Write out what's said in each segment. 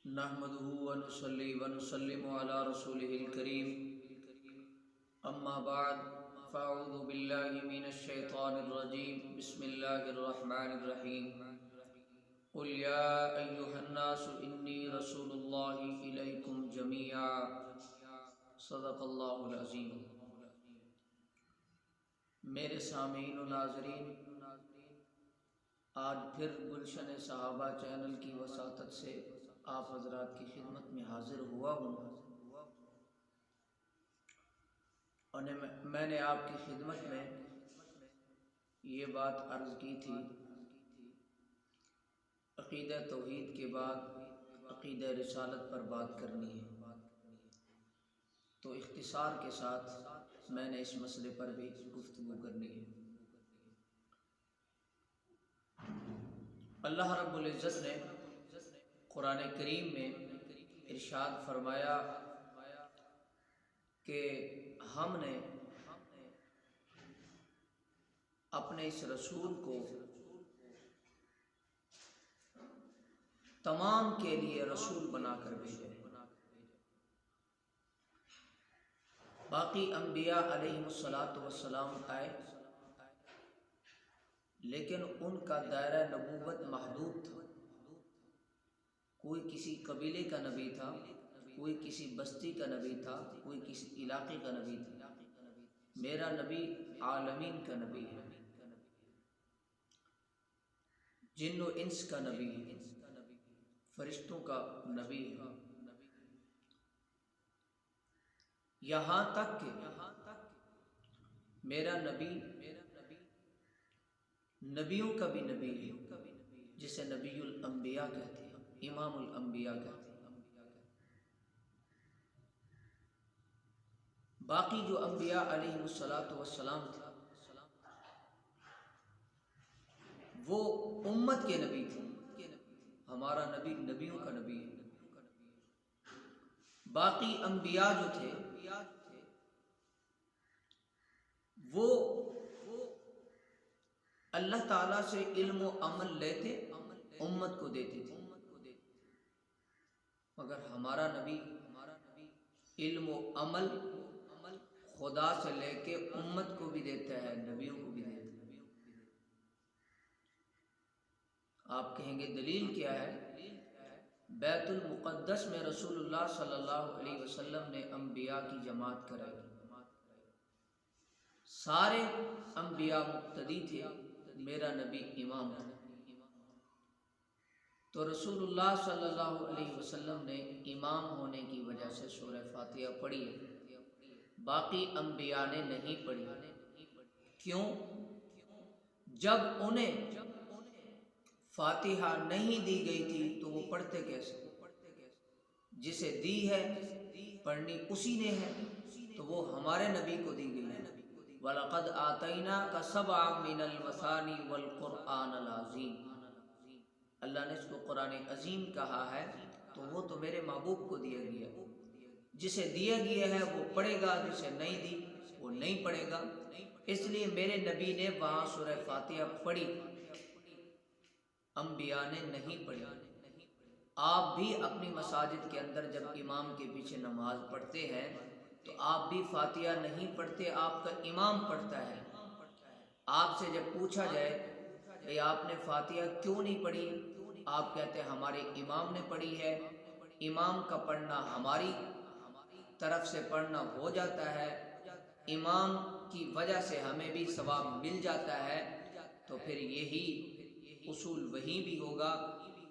نحمده ونصلي ونسلم على رسوله الكريم اما بعد فاعوذ بالله من الشيطان الرجيم بسم الله الرحمن الرحيم قل يا ايها الناس اني رسول الله اليكم جميعا صدق الله العظيم۔ میرے سامعین و ناظرین، آج پھر گلشن صحابہ چینل کی وساطت سے آپ حضرات کی خدمت میں حاضر ہوا ہوں، اور میں نے آپ کی خدمت میں یہ بات عرض کی تھی، عقیدہ توحید کے بعد عقیدہ رسالت پر بات کرنی ہے، تو اختصار کے ساتھ میں نے اس مسئلے پر بھی گفتگو کرنی ہے۔ اللہ رب العزت نے قرآن کریم میں ارشاد فرمایا کہ ہم نے اپنے اس رسول کو تمام کے لیے رسول بنا کر بھیجا ہے۔ باقی انبیاء علیہم الصلاۃ والسلام آئے، لیکن ان کا دائرہ نبوت محدود تھا۔ کوئی کسی قبیلے کا نبی تھا، کوئی کسی بستی کا نبی تھا، کوئی کسی علاقے کا نبی تھا۔ میرا نبی عالمین کا نبی ہے، جن و انس کا نبی ہے، فرشتوں کا نبی ہے، یہاں تک کہ میرا نبی نبیوں کا بھی نبی ہے، جسے نبی الانبیاء کہتے ہیں، امام الانبیاء کہتے ہیں۔ باقی جو انبیاء علیہم الصلاۃ والسلام تھے وہ امت کے نبی تھے، ہمارا نبی نبیوں کا نبی ہے۔ باقی انبیاء جو تھے وہ اللہ تعالیٰ سے علم و عمل لیتے، امت کو دیتے تھے، مگر ہمارا نبی علم و عمل خدا سے لے کے امت کو بھی دیتا ہے، نبیوں کو بھی دیتا ہے۔ آپ کہیں گے دلیل کیا ہے؟ بیت المقدس میں رسول اللہ صلی اللہ علیہ وسلم نے انبیاء کی جماعت کرائی، سارے انبیاء مقتدی تھے، میرا نبی امام تھا، تو رسول اللہ صلی اللہ علیہ وسلم نے امام ہونے کی وجہ سے سورہ فاتحہ پڑھی ہے، باقی انبیاء نے نہیں پڑھی۔ کیوں؟ جب انہیں فاتحہ نہیں دی گئی تھی تو وہ پڑھتے کیسے؟ جسے دی ہے پڑھنی اسی نے ہے، تو وہ ہمارے نبی کو دی گئی ہے۔ وَلَقَدْ آتَيْنَاكَ سَبْعًا مِنَ الْمَثَانِي وَالْقُرْآنَ الْعَظِيمَ، اللہ نے اس کو قرآن عظیم کہا ہے، تو وہ تو میرے محبوب کو دیا گیا، جسے دیا گیا ہے وہ پڑھے گا، جسے نہیں دی وہ نہیں پڑھے گا۔ اس لیے میرے نبی نے وہاں سورہ فاتحہ پڑھی، انبیاء نے نہیں پڑھی۔ آپ بھی اپنی مساجد کے اندر جب امام کے پیچھے نماز پڑھتے ہیں تو آپ بھی فاتحہ نہیں پڑھتے، آپ کا امام پڑھتا ہے۔ آپ سے جب پوچھا جائے کہ آپ نے فاتحہ کیوں نہیں پڑھی، آپ کہتے ہیں ہمارے امام نے پڑھی ہے، امام کا پڑھنا ہماری طرف سے پڑھنا ہو جاتا ہے، امام کی وجہ سے ہمیں بھی ثواب مل جاتا ہے، تو پھر یہی اصول وہی بھی ہوگا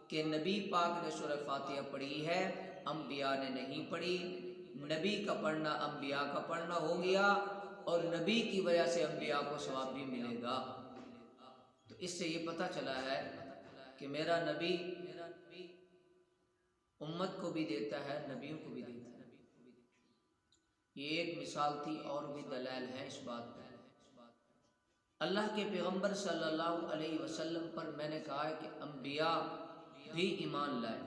کہ نبی پاک نے سورہ فاتحہ پڑھی ہے، انبیاء نے نہیں پڑھی۔ نبی کا پڑھنا انبیاء کا پڑھنا ہو گیا، اور نبی کی وجہ سے انبیاء کو ثواب بھی ملے گا۔ تو اس سے یہ پتہ چلا ہے کہ میرا نبی امت کو بھی دیتا ہے، نبیوں کو بھی دیتا ہے۔ یہ ایک مثال تھی، اور بھی دلائل ہیں اس بات پر۔ اللہ کے پیغمبر صلی اللہ علیہ وسلم پر میں نے کہا ہے کہ انبیاء بھی ایمان لائے۔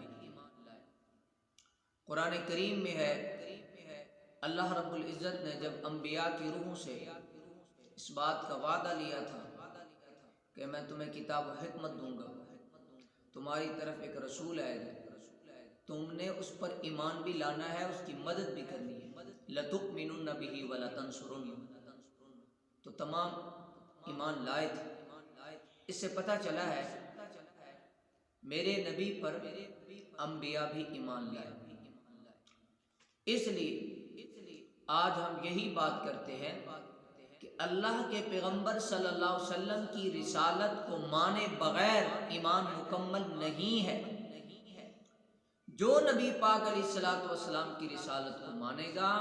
قرآن کریم میں ہے، اللہ رب العزت نے جب انبیاء کی روحوں سے اس بات کا وعدہ لیا تھا کہ میں تمہیں کتاب و حکمت دوں گا، تمہاری طرف ایک رسول آئے گا، تم نے اس پر ایمان بھی لانا ہے، اس کی مدد بھی کرنی ہے۔ لَتُؤْمِنُنَّ بِهِ وَلَتَنْصُرُنَّهُ، تو تمام ایمان لائے تھے۔ اس سے پتہ چلا ہے میرے نبی پر انبیاء بھی ایمان لائے۔ اس لیے آج ہم یہی بات کرتے ہیں کہ اللہ کے پیغمبر صلی اللہ علیہ وسلم کی رسالت کو مانے بغیر ایمان مکمل نہیں ہے۔ جو نبی پاک علیہ الصلوۃ والسلام کی رسالت کو مانے گا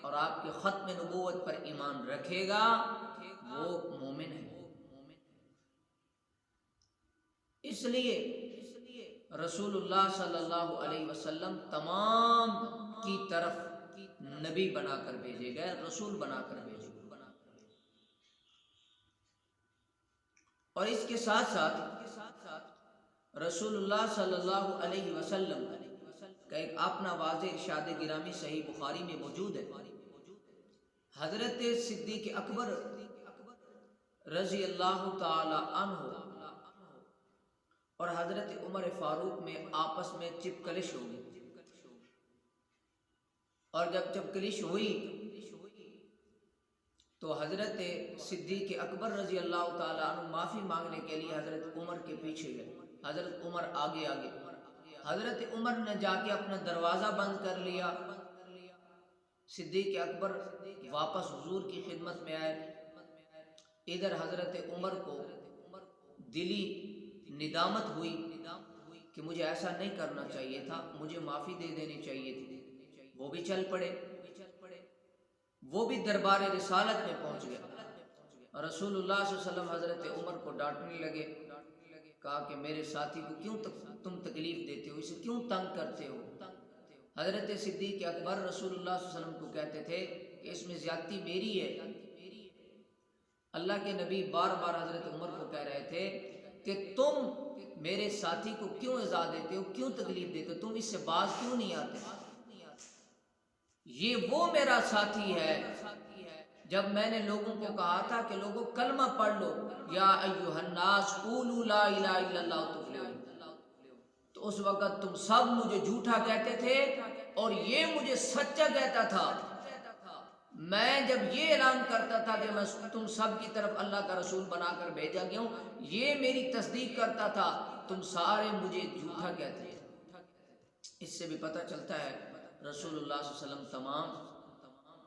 اور آپ کے ختم نبوت پر ایمان رکھے گا وہ مومن ہے۔ اس لیے رسول اللہ صلی اللہ علیہ وسلم تمام کی طرف نبی بنا کر بھیجے گئے، رسول بنا کر بھیجے گئے۔ اور اس کے ساتھ ساتھ رسول اللہ صلی اللہ علیہ وسلم کا ایک اپنا واضح ارشاد گرامی صحیح بخاری میں موجود ہے۔ حضرت صدیق اکبر رضی اللہ تعالی عنہ اور حضرت عمر فاروق میں آپس میں چپکلش ہو گئی، اور جب چپکلش ہوئی تو حضرت صدیق اکبر رضی اللہ تعالیٰ عنہ معافی مانگنے کے لیے حضرت عمر کے پیچھے گئے، حضرت عمر آگے آگے۔ حضرت عمر نے جا کے اپنا دروازہ بند کر لیا۔ صدیق اکبر واپس حضور کی خدمت میں آئے۔ ادھر حضرت عمر کو دلی ندامت ہوئی کہ مجھے ایسا نہیں کرنا چاہیے تھا، مجھے معافی دے دینی چاہیے تھی۔ وہ بھی چل پڑے، وہ بھی دربار رسالت میں پہنچ گئے۔ اور رسول اللہ صلی اللہ علیہ وسلم حضرت عمر کو ڈانٹنے لگے، کہا کہ میرے ساتھی کو کیوں تم تکلیف دیتے ہو، اسے کیوں تنگ کرتے ہو۔ حضرت صدیق اکبر رسول اللہ صلی اللہ علیہ وسلم کو کہتے تھے کہ اس میں زیادتی میری ہے۔ اللہ کے نبی بار بار حضرت عمر کو کہہ رہے تھے کہ تم میرے ساتھی کو کیوں ایذا دیتے ہو، کیوں تکلیف دیتے ہو، تم اس سے باز کیوں نہیں آتے۔ یہ وہ میرا ساتھی ہے جب میں نے لوگوں کو کہا تھا کہ لوگوں کلمہ پڑھ لو، یا ایھا الناس قولوا لا الہ الا اللہ تفلحوا، تو اس وقت تم سب مجھے جھوٹا کہتے تھے اور یہ مجھے سچا کہتا تھا۔ میں جب یہ اعلان کرتا تھا کہ میں تم سب کی طرف اللہ کا رسول بنا کر بھیجا گیا ہوں، یہ میری تصدیق کرتا تھا، تم سارے مجھے جھوٹا کہتے تھے۔ اس سے بھی پتہ چلتا ہے رسول اللہ صلی اللہ علیہ وسلم تمام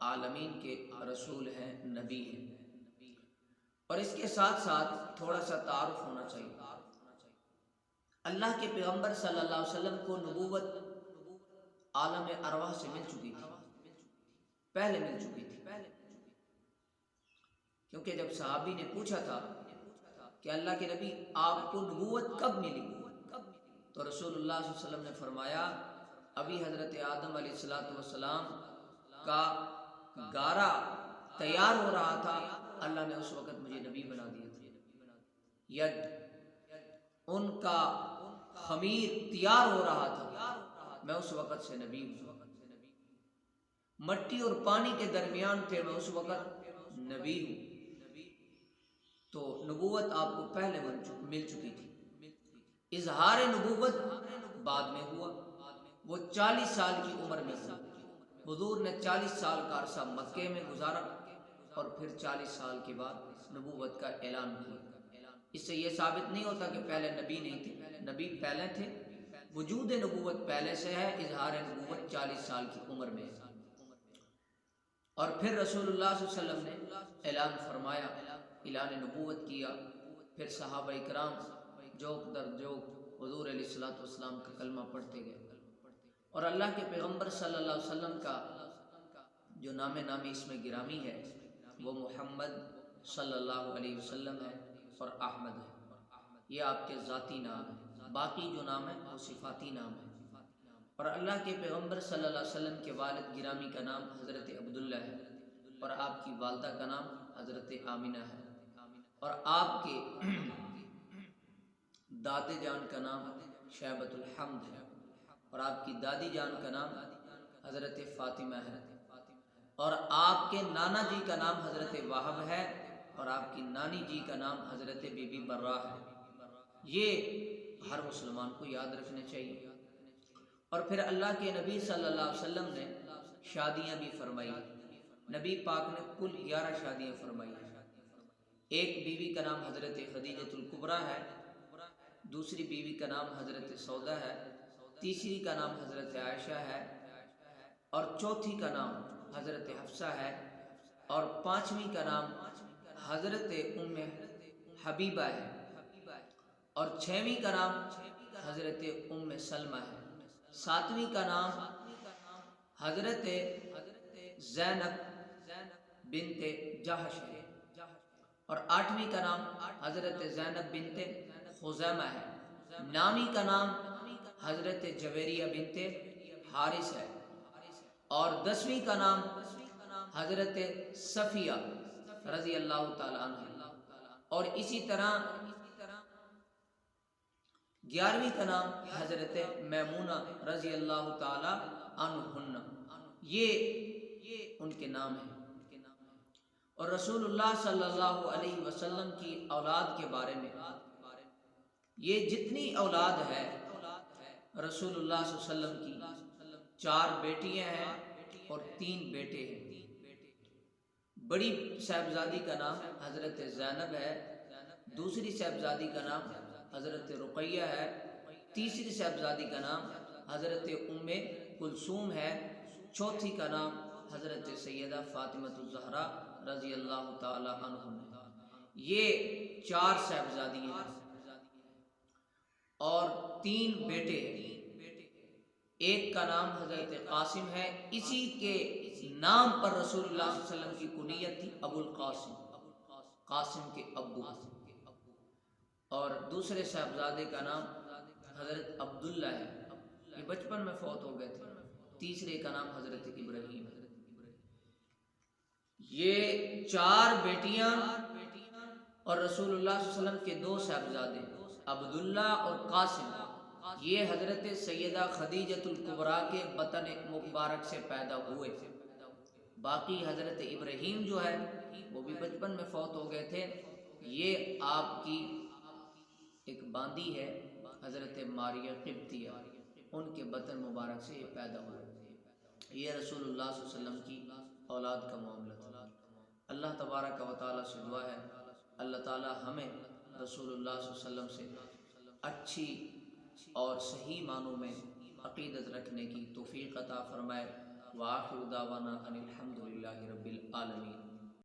عالمین کے رسول ہیں، نبی ہیں۔ اور اس کے ساتھ ساتھ تھوڑا سا تعارف ہونا چاہیے۔ اللہ کے پیغمبر صلی اللہ علیہ وسلم کو نبوت عالم ارواح سے مل چکی تھی، پہلے مل چکی تھی، کیونکہ جب صحابی نے پوچھا تھا کہ اللہ کے نبی آپ کو نبوت کب ملی، تو رسول اللہ صلی اللہ علیہ وسلم نے فرمایا ابھی حضرت آدم علیہ السلام کا گارا تیار ہو رہا تھا، اللہ نے اس وقت مجھے نبی بنا دیا تھا، یا ان کا خمیر تیار ہو رہا تھا، میں اس وقت سے نبی ہوں۔ مٹی اور پانی کے درمیان تھے، میں اس وقت نبی ہوں۔ تو نبوت آپ کو پہلے مل چکی تھی، اظہار نبوت بعد میں ہوا۔ وہ 40 سال کی عمر میں ہوا۔ حضور نے 40 سال کا عرصہ مکے میں گزارا اور پھر 40 سال کے بعد نبوت کا اعلان کیا۔ اس سے یہ ثابت نہیں ہوتا کہ پہلے نبی نہیں تھے، نبی پہلے تھے، وجود نبوت پہلے سے ہے، اظہار نبوت 40 سال کی عمر میں ہے۔ اور پھر رسول اللہ صلی اللہ علیہ وسلم نے اعلان فرمایا، اعلان نبوت کیا، پھر صحابہ کرام جوک در جوک حضور علیہ الصلوۃ والسلام کا کلمہ پڑھتے گئے۔ اور اللہ کے پیغمبر صلی اللہ علیہ وسلم کا جو نام نامی اس میں گرامی ہے وہ محمد صلی اللہ علیہ وسلم ہے اور احمد ہے، یہ آپ کے ذاتی نام ہیں۔ باقی جو نام ہے وہ صفاتی نام ہے۔ اور اللہ کے پیغمبر صلی اللہ علیہ وسلم کے والد گرامی کا نام حضرت عبداللہ ہے، اور آپ کی والدہ کا نام حضرت آمینہ ہے، اور آپ کے دادے جان کا نام شیبۃ الحمد ہے، اور آپ کی دادی جان کا نام حضرت فاطمہ ہے، اور آپ کے نانا جی کا نام حضرت وہب ہے، اور آپ کی نانی جی کا نام حضرت بی بی برہ ہے۔ یہ ہر مسلمان کو یاد رکھنا چاہیے۔ اور پھر اللہ کے نبی صلی اللہ علیہ وسلم نے شادیاں بھی فرمائی. نبی پاک نے کل 11 شادیاں فرمائی ہیں. ایک بیوی کا نام حضرت خدیجۃ الکبریٰ ہے، دوسری بیوی کا نام حضرت سودا ہے، تیسری کا نام حضرت عائشہ ہے، اور چوتھی کا نام حضرت حفصہ ہے، اور پانچویں کا نام حضرت ام حبیبہ ہے، اور چھویں کا نام حضرت ام سلمہ ہے، ساتویں کا نام حضرت زینب بنت جہش ہے، اور آٹھویں کا نام حضرت زینب بنت خزیمہ ہے، نویں کا نام حضرت جویریہ بنت حارث ہے، اور 10ویں کا نام حضرت صفیہ رضی اللہ تعالیٰ عنہ، اور اسی طرح 11ویں کا نام حضرت میمونہ رضی اللہ تعالیٰ عنہن. یہ ان کے نام ہیں. اور رسول اللہ صلی اللہ علیہ وسلم کی اولاد کے بارے میں، یہ جتنی اولاد ہے رسول اللہ صلی اللہ علیہ وسلم کی 4 بیٹیاں ہیں اور 3 بیٹے ہیں. بڑی صاحبزادی کا نام حضرت زینب ہے، دوسری صاحبزادی کا نام حضرت رقیہ ہے، تیسری صاحبزادی کا نام حضرت ام کلثوم ہے، چوتھی کا نام حضرت سیدہ فاطمہ الزہرا رضی اللہ تعالی عنہم ہے. یہ 4 صاحبزادی ہیں اور 3 بیٹے ہیں. ایک کا نام حضرت قاسم ہے، اسی کے نام پر رسول اللہ صلی اللہ علیہ وسلم کی کنیت تھی ابو القاسم، قاسم کے ابو. اور دوسرے صاحبزادے کا نام حضرت عبداللہ ہے، یہ بچپن میں فوت ہو گئے تھے. تیسرے کا نام حضرت ابراہیم ہے. یہ 4 بیٹیاں اور رسول اللہ صلی اللہ علیہ وسلم کے 2 صاحبزادے عبداللہ اور قاسم، یہ حضرت سیدہ خدیجۃ الکبریٰ کے بطن مبارک سے پیدا ہوئے. باقی حضرت ابراہیم جو ہے وہ بھی بچپن میں فوت ہو گئے تھے. یہ آپ کی ایک باندی ہے حضرت ماریہ قبطیہ، ان کے بطن مبارک سے یہ پیدا ہوئے. یہ رسول اللہ صلی اللہ علیہ وسلم کی اولاد کا معاملہ تھا. اللہ تبارک و تعالیٰ سے دعا ہے اللہ تعالیٰ ہمیں رسول اللہ صلی اللہ علیہ وسلم سے اچھی اور صحیح معنوں میں عقیدت رکھنے کی توفیق عطا فرمائے. وآخر دعوانا ان الحمد للہ رب العالمین.